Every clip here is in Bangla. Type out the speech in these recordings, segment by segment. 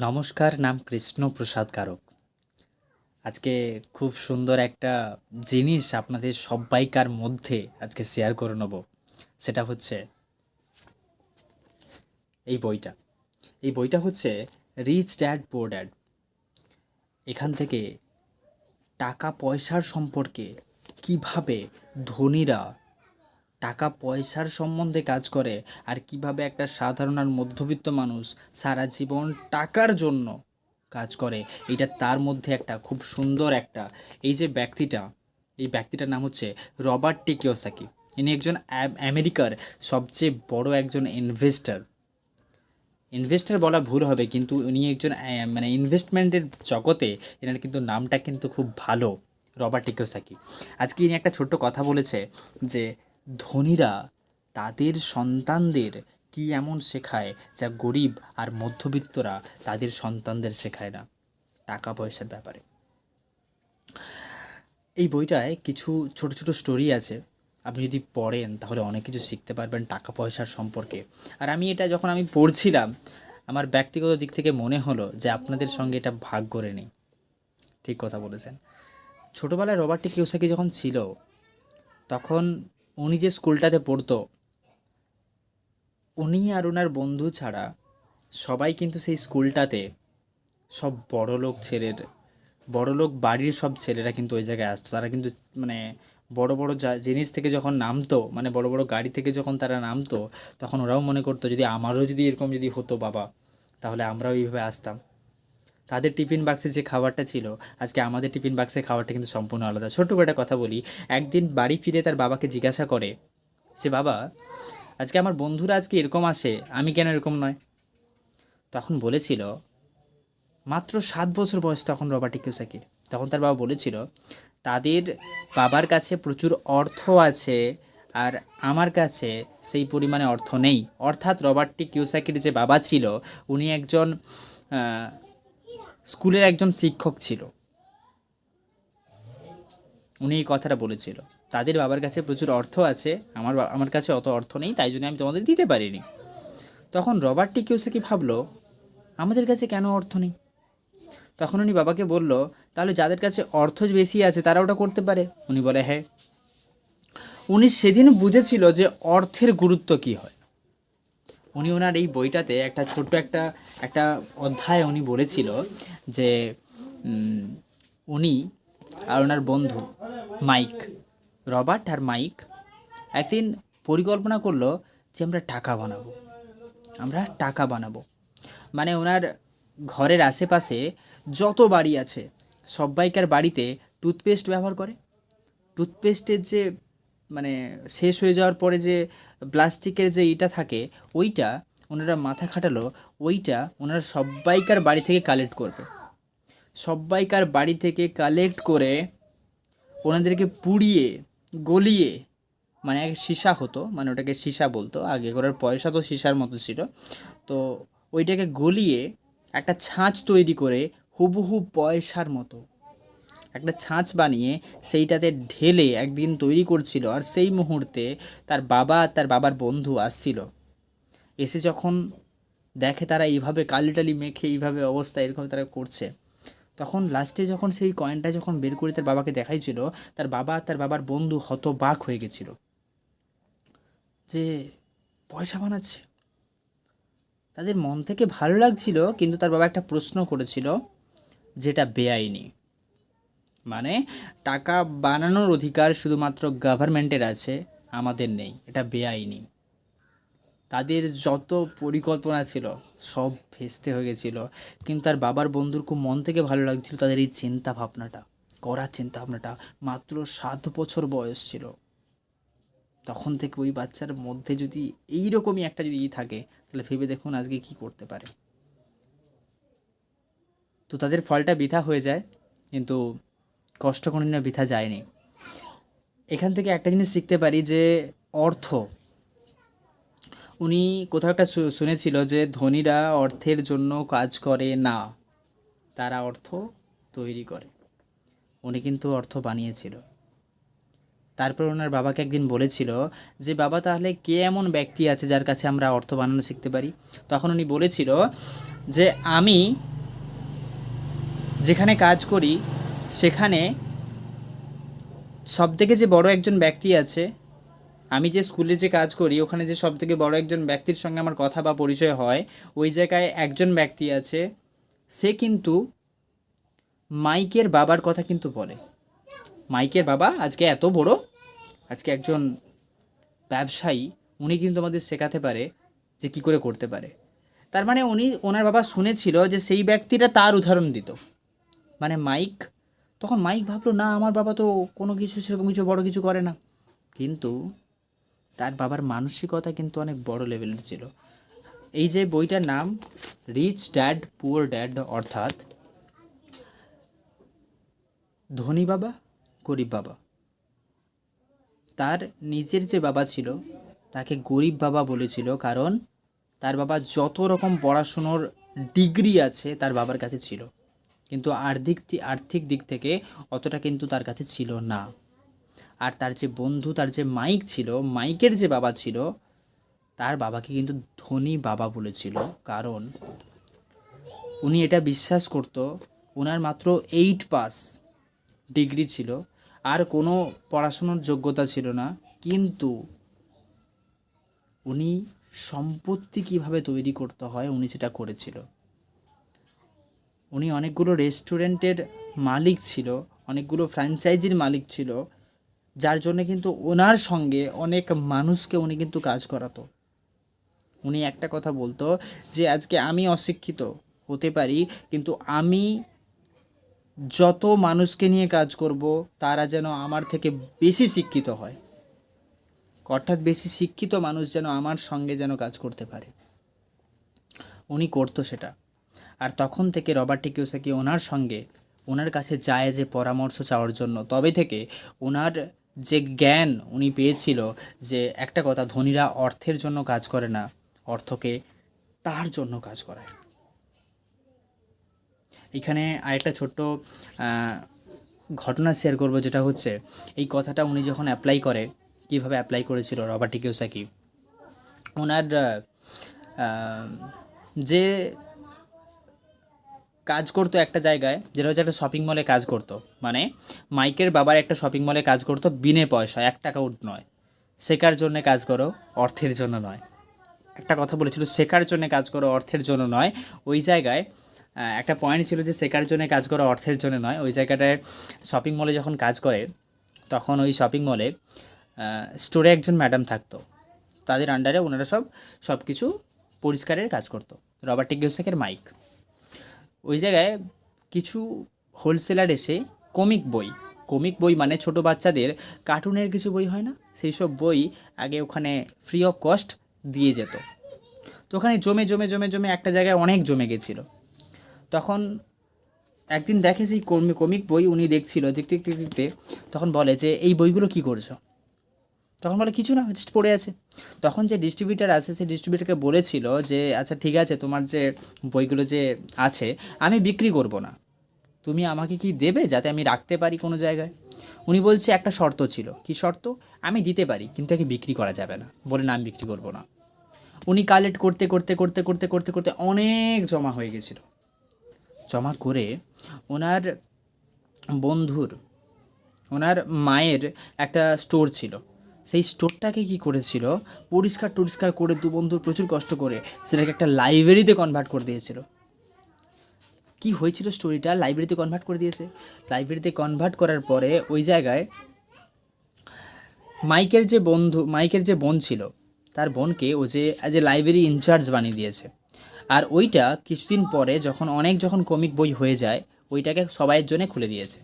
নমস্কার, নাম কৃষ্ণপ্রসাদ কারক। আজকে খুব সুন্দর একটা জিনিস আপনাদের সব্বাইকার মধ্যে আজকে শেয়ার করে নেব। সেটা হচ্ছে এই বইটা। এই বইটা হচ্ছে রিচ ড্যাড পুয়ার ড্যাড। এখান থেকে টাকা পয়সার সম্পর্কে কিভাবে ধনীরা টাকা পয়সার সম্বন্ধে কাজ করে আর কিভাবে একটা সাধারণ আর মধ্যবিত্ত মানুষ সারা জীবন টাকার জন্য কাজ করে, এইটা তার মধ্যে একটা খুব সুন্দর একটা এই ব্যক্তিটার নাম হচ্ছে রবার্ট টি কিওসাকি। ইনি একজন আমেরিকার সবচেয়ে বড় একজন ইনভেস্টার বলা ভুল হবে, কিন্তু উনি একজন মানে ইনভেস্টমেন্টের জগতে এনার কিন্তু নামটা কিন্তু খুব ভালো, রবার্ট টি কিওসাকি। আজকে ইনি একটা ছোট্ট কথা বলেছে যে ধনীরা তাদের সন্তানদের কি এমন শেখায় যা গরিব আর মধ্যবিত্তরা তাদের সন্তানদের শেখায় না, টাকা পয়সার ব্যাপারে। এই বইটায় কিছু ছোট ছোট স্টোরি আছে, আপনি যদি পড়েন তাহলে অনেক কিছু শিখতে পারবেন টাকা পয়সার সম্পর্কে। আর আমি এটা যখন আমি পড়ছিলাম, আমার ব্যক্তিগত দিক থেকে মনে হলো যে আপনাদের সঙ্গে এটা ভাগ করে নিই। ঠিক কথা বলেছেন। ছোটোবেলায় রবার্ট টি কিওসাকি যখন ছিল, তখন উনি যে স্কুলটাতে পড়তো, উনি আর ওনার বন্ধু ছাড়া সবাই কিন্তু সেই স্কুলটাতে সব বড়লোক বাড়ির সব ছেলেরা কিন্তু ওই জায়গায় আসতো। তারা কিন্তু মানে বড় বড় জিনিস থেকে যখন নামতো, মানে বড় বড় গাড়ি থেকে যখন তারা নামতো, তখন ওরাও মনে করতো যদি আমারও যদি এরকম যদি হতো বাবা, তাহলে আমরাও এইভাবে আসতাম। তাদের টিফিন বাক্সে যে খাবারটা ছিল, আজকে আমাদের টিফিন বাক্সে খাবারটা কিন্তু সম্পূর্ণ আলাদা। ছোট্ট করে একটা কথা বলি। একদিন বাড়ি ফিরে তার বাবাকে জিজ্ঞাসা করে যে বাবা, আজকে আমার বন্ধুরা আজকে এরকম আসে, আমি কেন এরকম নয়? তখন বলেছিল, মাত্র 7 বছর বয়স তখন রবার্ট টি কিওসাকির। তখন তার বাবা বলেছিল তাদের বাবার কাছে প্রচুর অর্থ আছে আর আমার কাছে সেই পরিমাণে অর্থ নেই। অর্থাৎ রবার্ট টি কিওসাকির যে বাবা ছিল, উনি একজন স্কুলের একজন শিক্ষক ছিল। উনি এই কথাটা বলেছিল, তাদের বাবার কাছে প্রচুর অর্থ আছে, আমার কাছে অত অর্থ নেই, তাই জন্য আমি তোমাদের দিতে পারিনি। তখন রবার্ট টি কিওসাকি ভাবলো, আমাদের কাছে কেন অর্থ নেই? তখন উনি বাবাকে বলল, তাহলে যাদের কাছে অর্থ বেশি আছে তারা ওটা করতে পারে। উনি বলে হ্যাঁ। উনি সেদিন বুঝেছিল যে অর্থের গুরুত্ব কী হয়। উনি ওনার এই বইটাতে একটা ছোট্ট একটা অধ্যায় উনি বলেছিল যে উনি আর ওনার বন্ধু রবার্ট আর মাইক একদিন পরিকল্পনা করলো যে আমরা টাকা বানাবো। মানে ওনার ঘরের আশেপাশে যত বাড়ি আছে সব্বাইকার বাড়িতে টুথপেস্ট ব্যবহার করে। টুথপেস্টের যে মানে শেষ হয়ে যাওয়ার পরে যে প্লাস্টিকের যে ইটা থাকে, ওইটা ওনারা মাথা খাটালো, ওইটা ওনারা সব্বাইকার বাড়ি থেকে কালেক্ট করবে। সব্বাইকার বাড়ি থেকে কালেক্ট করে ওনাদেরকে পুড়িয়ে গলিয়ে, মানে এক সীসা হতো, মানে ওটাকে সীসা বলতো আগে, করার পয়সা তো সীসার মতো ছিল, তো ওইটাকে গলিয়ে একটা ছাঁচ তৈরি করে হুবহু পয়সার মতো একটা ছাঁচ বানিয়ে সেইটাতে ঢেলে একদিন তৈরি করছিল। আর সেই মুহূর্তে তার বাবা আর তার বাবার বন্ধু আসছিল, এসে যখন দেখে তারা এইভাবে কালিটালি মেখে এইভাবে অবস্থা এরকম তারা করছে, তখন লাস্টে যখন সেই কয়েনটা যখন বের করে তার বাবাকে দেখাইছিল, তার বাবা আর তার বাবার বন্ধু হতবাক হয়ে গেছিল যে পয়সা বানাচ্ছে। তাদের মন থেকে ভালো লাগছিল, কিন্তু তার বাবা একটা প্রশ্ন করেছিল যেটা বেআইনি। মানে টাকা বানানোর অধিকার শুধুমাত্র গভর্নমেন্টের আছে, আমাদের নেই, এটা বেআইনি। তাদের যত পরিকল্পনা ছিল সব ভেস্তে হয়ে গেছিল, কিন্তু তার বাবার বন্ধুর খুব মন থেকে ভালো লাগছিল তাদের এই চিন্তাভাবনাটা। মাত্র 7 বছর বয়স ছিল। তখন থেকে ওই বাচ্চার মধ্যে যদি এইরকমই একটা যদি থাকে, তাহলে ভেবে দেখুন আজকে কি করতে পারে। তো তাদের ফলটা বৃথা হয়ে যায়, কিন্তু কষ্ট কোনোদিনও বৃথা যায়নি। এখান থেকে একটা জিনিস শিখতে পারি যে অর্থ, উনি কোথাও একটা শুনেছিল যে ধনীরা অর্থের জন্য কাজ করে না, তারা অর্থ তৈরি করে। উনি কিন্তু অর্থ বানিয়েছিল। তারপর ওনার বাবাকে একদিন বলেছিল যে বাবা, তাহলে কে এমন ব্যক্তি আছে যার কাছে আমরা অর্থ বানানো শিখতে পারি? তখন উনি বলেছিল যে আমি যেখানে কাজ করি সেখানে সবথেকে যে বড় একজন ব্যক্তি আছে, আমি যে স্কুলে যে কাজ করি ওখানে যে সবথেকে বড় একজন ব্যক্তির সঙ্গে আমার কথা বা পরিচয় হয়, ওই জায়গায় একজন ব্যক্তি আছে, সে কিন্তু মাইকের বাবার কথা কিন্তু বলে। মাইকের বাবা আজকে এত বড়, আজকে একজন ব্যবসায়ী, উনি কিন্তু আমাদের শেখাতে পারে যে কী করে করতে পারে। তার মানে ওনার বাবা শুনেছিল যে সেই ব্যক্তিটা তার উদাহরণ দিত। মানে মাইক, তখন মাইক ভাবলো না আমার বাবা তো কোনো কিছু সেরকম কিছু বড় কিছু করে না, কিন্তু তার বাবার মানসিকতা কিন্তু অনেক বড় লেভেলের ছিল। এই যে বইটার নাম রিচ ড্যাড পুয়ার ড্যাড, অর্থাৎ ধনী বাবা গরিব বাবা। তার নিজের যে বাবা ছিল তাকে গরিব বাবা বলেছিল, কারণ তার বাবা যত রকম পড়াশুনোর ডিগ্রি আছে তার বাবার কাছে ছিল, কিন্তু আর্থিক দিক থেকে অতটা কিন্তু তার কাছে ছিল না। আর তার যে বন্ধু, তার যে মাইক ছিল, মাইকের যে বাবা ছিল, তার বাবাকে কিন্তু ধনী বাবা বলেছিল, কারণ উনি এটা বিশ্বাস করত ওনার মাত্র 8 পাস ডিগ্রি ছিল, আর কোনো পড়াশোনার যোগ্যতা ছিল না, কিন্তু উনি সম্পত্তি কিভাবে তৈরি করতে হয় উনি সেটা করেছিল। উনি অনেকগুলো রেস্টুরেন্টের মালিক ছিল, অনেকগুলো ফ্র্যাঞ্চাইজির মালিক ছিল, যার জন্য কিন্তু ওনার সঙ্গে অনেক মানুষকে উনি কিন্তু কাজ করাতো। উনি একটা কথা বলতো যে আজকে আমি অশিক্ষিত হতে পারি, কিন্তু আমি যত মানুষকে নিয়ে কাজ করব তারা যেন আমার থেকে বেশি শিক্ষিত হয়, অর্থাৎ বেশি শিক্ষিত মানুষ যেন আমার সঙ্গে যেন কাজ করতে পারে। উনি করতো সেটা। আর তখন থেকে রবার্ট টি কিওসাকি ওনার কাছে যায় যে পরামর্শ চাওয়ার জন্য, তবে থেকে ওনার যে জ্ঞান উনি পেয়েছিল যে একটা কথা, ধনীরা অর্থের জন্য কাজ করে না, অর্থকে তার জন্য কাজ করায়। এখানে আরেকটা ছোট্ট ঘটনা শেয়ার করব, যেটা হচ্ছে এই কথাটা উনি যখন অ্যাপ্লাই করে, কীভাবে অ্যাপ্লাই করেছিল রবার্ট টি কিওসাকি। ওনার যে কাজ করতো একটা জায়গায়, যেটা হচ্ছে একটা শপিং মলে কাজ করতো, মানে মাইকের বাবার একটা শপিং মলে কাজ করতো বিনে পয়সা, 1 টাকাও নয়। শেখার জন্য কাজ করো, অর্থের জন্য নয়। একটা কথা বলেছিল, শেখার জন্য কাজ করো, অর্থের জন্য নয়। ওই জায়গায় একটা পয়েন্ট ছিল যে শেখার জন্য কাজ করো, অর্থের জন্য নয়। ওই জায়গাটায় শপিং মলে যখন কাজ করে, তখন ওই শপিং মলে স্টোরে একজন ম্যাডাম থাকতো, তাদের আন্ডারে ওনারা সব কিছু পরিষ্কারের কাজ করতো। রবার্ট টি কিওসাকির মাইক, ওই জায়গায় কিছু হোলসেলার এসে কমিক বই মানে ছোটো বাচ্চাদের কার্টুনের কিছু বই হয় না, সেই সব বই আগে ওখানে ফ্রি অফ কস্ট দিয়ে যেত। তো ওখানে জমে জমে জমে জমে একটা জায়গায় অনেক জমে গেছিলো। তখন একদিন দেখে সেই কমিক বই উনি দেখছিল, দেখতে দেখতে দেখতে তখন বলে যে এই বইগুলো কী করছো? তখন বলে কিছু না, জাস্ট পড়ে আছে। তখন যে ডিস্ট্রিবিউটার আছে, সেই ডিস্ট্রিবিউটারকে বলেছিল যে আচ্ছা ঠিক আছে, তোমার যে বইগুলো যে আছে আমি বিক্রি করব না, তুমি আমাকে কি দেবে যাতে আমি রাখতে পারি কোনো জায়গায়? উনি বলছে একটা শর্ত ছিল। কি শর্ত? আমি দিতে পারি কিন্তু একে বিক্রি করা যাবে না। বলে না, আমি বিক্রি করব না। উনি কালেক্ট করতে করতে করতে করতে করতে করতে অনেক জমা হয়ে গেছিল। জমা করে ওনার বন্ধুর, ওনার মায়ের একটা স্টোর ছিল, সেই স্টোরটাকে কী করেছিল, পরিষ্কার করে দু বন্ধু প্রচুর কষ্ট করে সেটাকে একটা লাইব্রেরিতে কনভার্ট করে দিয়েছিল। কি হয়েছিল স্টোরিটা, লাইব্রেরিতে কনভার্ট করে দিয়েছে। লাইব্রেরিতে কনভার্ট করার পরে ওই জায়গায় মাইকের যে বোন ছিল, তার বোনকে ও যে অ্যাজ এ লাইব্রেরি ইনচার্জ বানিয়ে দিয়েছে। আর ওইটা কিছুদিন পরে যখন কমিক বই হয়ে যায়, ওইটাকে সবাইয়ের জন্য খুলে দিয়েছে।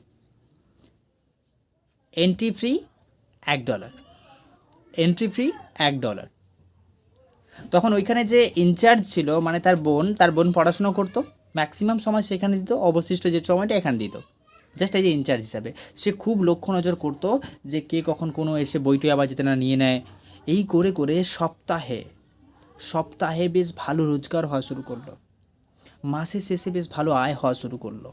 Entry free $1, entry free $1। তখন ওইখানে যে ইনচার্জ ছিল, মানে তার বোন পড়াশুনো করতো, ম্যাক্সিমাম সময় সেখানে দিত, অবশিষ্ট যে সময়টা এখানে দিত, জাস্ট এই যে ইনচার্জ হিসাবে। সে খুব লক্ষ্য নজর করতো যে কে কখন কোনো এসে বইটই আবার যেতে না নিয়ে নেয়। এই করে করে সপ্তাহে বেশ ভালো রোজগার হওয়া শুরু করলো, মাসের শেষে বেশ ভালো আয় হওয়া শুরু করলো।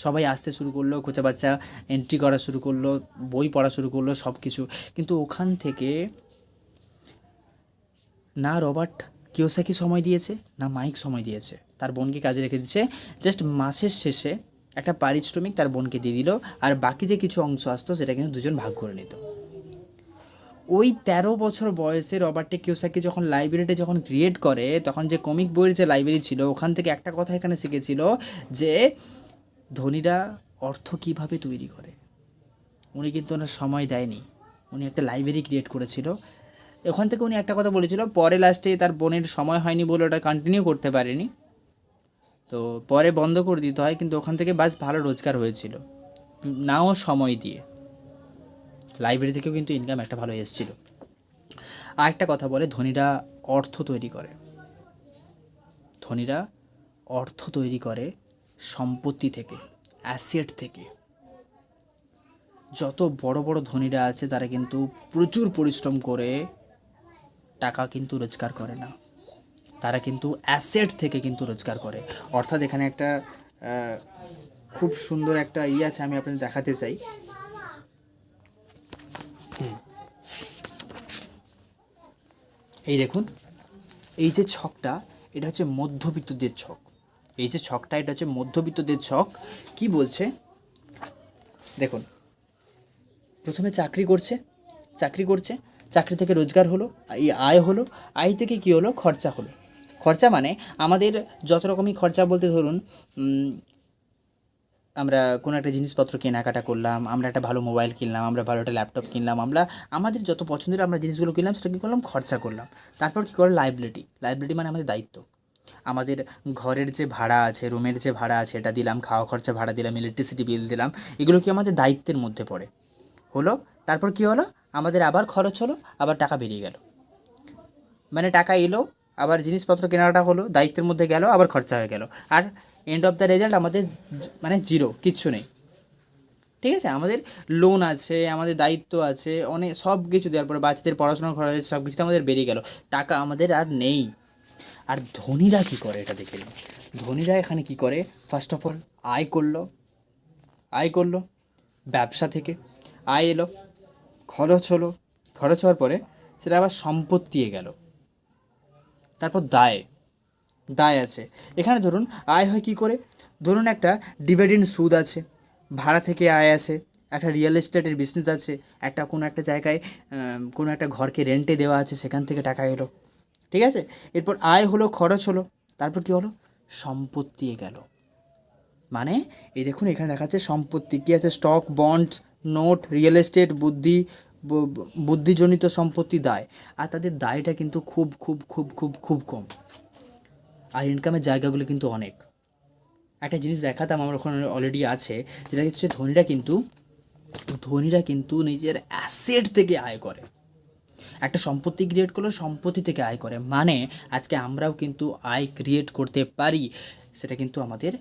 সবাই আসতে শুরু করলো, কোচা বাচ্চা এন্ট্রি করা শুরু করলো, বই পড়া শুরু করলো, সব কিছু। কিন্তু ওখান থেকে না রবার্ট কিওসাকি সময় দিয়েছে, না মাইক সময় দিয়েছে, তার বোনকে কাজে রেখে দিয়েছে। জাস্ট মাসের শেষে একটা পারিশ্রমিক তার বোনকে দিয়ে দিল, আর বাকি যে কিছু অংশ আসতো সেটা কিন্তু দুজন ভাগ করে নিত। ওই 13 বছর বয়সে রবার্ট টি কিওসাকি যখন লাইব্রেরিটা যখন ক্রিয়েট করে, তখন যে কমিক বইয়ের যে লাইব্রেরি ছিল ওখান থেকে একটা কথা এখানে শিখেছিল যে ধনীরা অর্থ কিভাবে তৈরি করে। উনি কিন্তু ওনার সময় দেয়নি, উনি একটা লাইব্রেরি ক্রিয়েট করেছিল। ওখান থেকে উনি একটা কথা বলেছিল, পরে লাস্টে তার বোনের সময় হয়নি বলে ওটা কন্টিনিউ করতে পারেনি, তো পরে বন্ধ করে দিতে হয়, কিন্তু ওখান থেকে বাস ভালো রোজগার হয়েছিল, নাও সময় দিয়ে লাইব্রেরি থেকেও কিন্তু ইনকাম একটা ভালো এসেছিল। আর একটা কথা বলে, ধনীরা অর্থ তৈরি করে, ধনীরা অর্থ তৈরি করে সম্পত্তি থেকে, অ্যাসেট থেকে। যত বড় বড় ধনীরা আছে তারা কিন্তু প্রচুর পরিশ্রম করে টাকা কিন্তু রোজগার করে না, তারা কিন্তু অ্যাসেট থেকে কিন্তু রোজগার করে। অর্থাৎ এখানে একটা খুব সুন্দর একটা আছে, আমি আপনাদের দেখাতে চাই। এই দেখুন, এই যে ছকটা, এটা হচ্ছে মধ্যবিত্তদের ছক। এই যে ছকটা, এটা হচ্ছে মধ্যবিত্তদের ছক। কি বলছে দেখুন, প্রথমে চাকরি করছে, চাকরি থেকে রোজগার হলো, এই আয় হলো, আয় থেকে কী হলো, খরচা হলো। খরচা মানে আমাদের যত রকমই খরচা, বলতে ধরুন আমরা কোনো একটা জিনিসপত্র কেনাকাটা করলাম, আমরা একটা ভালো মোবাইল কিনলাম, আমরা ভালো একটা ল্যাপটপ কিনলাম, আমরা আমাদের যত পছন্দের আমরা জিনিসগুলো কিনলাম, সেটা কী করলাম, খরচা করলাম। তারপর কী করলো, লাইবিলিটি মানে আমাদের দায়িত্ব। আমাদের ঘরের যে ভাড়া আছে, রুমের যে ভাড়া আছে, এটা দিলাম, খাওয়া খরচা ভাড়া দিলাম, ইলেকট্রিসিটি বিল দিলাম, এগুলো কি আমাদের দায়িত্বের মধ্যে পড়ে হলো। তারপর কী হলো, আমাদের আবার খরচ হলো, আবার টাকা বেরিয়ে গেল, মানে টাকা এলো, আবার জিনিসপত্র কেনাকাটা হলো, দায়িত্বের মধ্যে গেল, আবার খরচা হয়ে গেল, আর এন্ড অফ দ্য রেজাল্ট আমাদের মানে জিরো, কিচ্ছু নেই। ঠিক আছে, আমাদের লোন আছে, আমাদের দায়িত্ব আছে, অনেক সব কিছু দেওয়ার পরে বাচ্চাদের পড়াশোনার খরচ সব কিছুতে আমাদের বেরিয়ে গেল, টাকা আমাদের আর নেই। আর ধনীরা কী করে এটা দেখে নিন। ধনীরা এখানে কী করে, ফার্স্ট অফ অল আয় করলো ব্যবসা থেকে, আয় এলো, খরচ হলো, খরচ হওয়ার পরে সেটা আবার সম্পত্তি গেল, তারপর দায় আছে। এখানে ধরুন আয় হয় কী করে, ধরুন একটা ডিভিডেন্ড সুদ আছে, ভাড়া থেকে আয় আসে, একটা রিয়েল এস্টেটের বিজনেস আছে, একটা কোনো একটা জায়গায় কোনো একটা ঘরকে রেন্টে দেওয়া আছে, সেখান থেকে টাকা এলো। ঠিক আছে, এরপর আয় হলো, খরচ হলো, তারপর কী হলো, সম্পত্তি গেল। মানে এই দেখুন, এখানে দেখাচ্ছে সম্পত্তি কী আছে, stock, bonds, note, real estate, বুদ্ধিজনিত সম্পত্তি, দায়। আর তাদের দায়টা কিন্তু খুব খুব খুব খুব খুব কম, আর ইনকামের জায়গাগুলো কিন্তু অনেক। একটা জিনিস দেখাতাম আমার ওখানে অলরেডি আছে, যেটা হচ্ছে ধনীরা কিন্তু নিজের অ্যাসেট থেকে আয় করে। একটা সম্পত্তি ক্রিয়েট করলে সম্পত্তি থেকে আয় করে, মানে আজকে আমরাও কিন্তু আয় ক্রিয়েট করতে পারি, সেটা কিন্তু আমাদের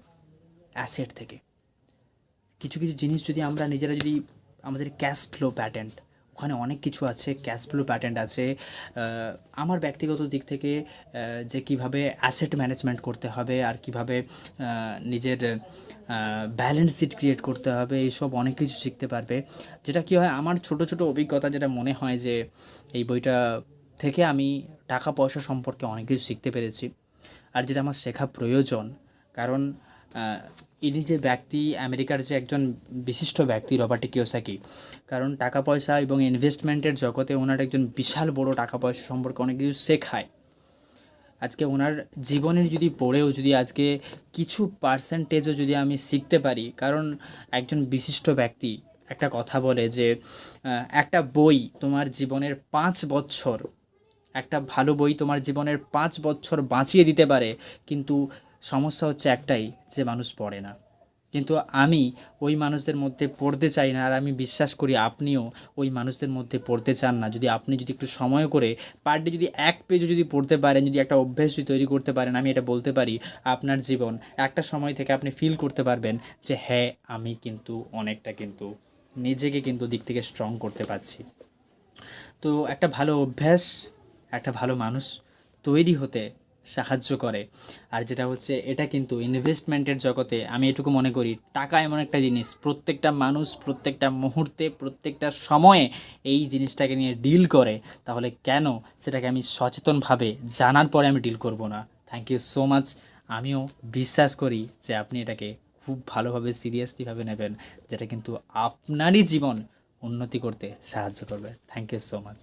অ্যাসেট থেকে। কিছু কিছু জিনিস যদি আমরা নিজেরা যদি, আমাদের ক্যাশ ফ্লো প্যাটার্ন, ওখানে অনেক কিছু আছে, ক্যাশ ফ্লো প্যাটার্ন আছে। আমার ব্যক্তিগত দিক থেকে যে কীভাবে অ্যাসেট ম্যানেজমেন্ট করতে হবে, আর কীভাবে নিজের ব্যালেন্স শিট ক্রিয়েট করতে হবে, এইসব অনেক কিছু শিখতে পারবে। যেটা কী হয়, আমার ছোটো ছোটো অভিজ্ঞতা যেটা মনে হয় যে এই বইটা থেকে আমি টাকা পয়সা সম্পর্কে অনেক কিছু শিখতে পেরেছি, আর যেটা আমার শেখা প্রয়োজন। কারণ ইনি যে ব্যক্তি, আমেরিকার যে একজন বিশিষ্ট ব্যক্তি রবার্ট টি কিওসাকি, কারণ টাকা পয়সা এবং ইনভেস্টমেন্টের জগতে ওনার একজন বিশাল বড় টাকা পয়সা সম্পর্কে অনেক কিছু শেখায়। আজকে ওনার জীবনের যদি পড়েও যদি আজকে কিছু পার্সেন্টেজও যদি আমি শিখতে পারি, কারণ একজন বিশিষ্ট ব্যক্তি একটা কথা বলে যে একটা বই তোমার জীবনের 5 বছর, একটা ভালো বই তোমার জীবনের 5 বছর বাঁচিয়ে দিতে পারে, কিন্তু সমস্যা হচ্ছে একটাই, যে মানুষ পড়ে না। কিন্তু আমি ওই মানুষদের মধ্যে পড়তে চাই না, আর আমি বিশ্বাস করি আপনিও ওই মানুষদের মধ্যে পড়তে চান না। যদি আপনি যদি একটু সময় করে পার ডে যদি 1 পেজও যদি পড়তে পারেন, যদি একটা অভ্যেস যদি তৈরি করতে পারেন, আমি এটা বলতে পারি আপনার জীবন একটা সময় থেকে আপনি ফিল করতে পারবেন যে হ্যাঁ, আমি কিন্তু অনেকটা কিন্তু নিজেকে কিন্তু দিক থেকে স্ট্রং করতে পারছি। তো একটা ভালো অভ্যাস একটা ভালো মানুষ তৈরি হতে সাহায্য করে। আর যেটা হচ্ছে, এটা কিন্তু ইনভেস্টমেন্টের জগতে আমি এটুকু মনে করি, টাকা এমন একটা জিনিস, প্রত্যেকটা মানুষ প্রত্যেকটা মুহূর্তে প্রত্যেকটা সময়ে এই জিনিসটাকে নিয়ে ডিল করে, তাহলে কেন সেটাকে আমি সচেতনভাবে জানার পরে আমি ডিল করব না। Thank you so much. আমিও বিশ্বাস করি যে আপনি এটাকে খুব ভালোভাবে সিরিয়াসলিভাবে নেবেন, যেটা কিন্তু আপনারই জীবন উন্নতি করতে সাহায্য করবে। Thank you so much.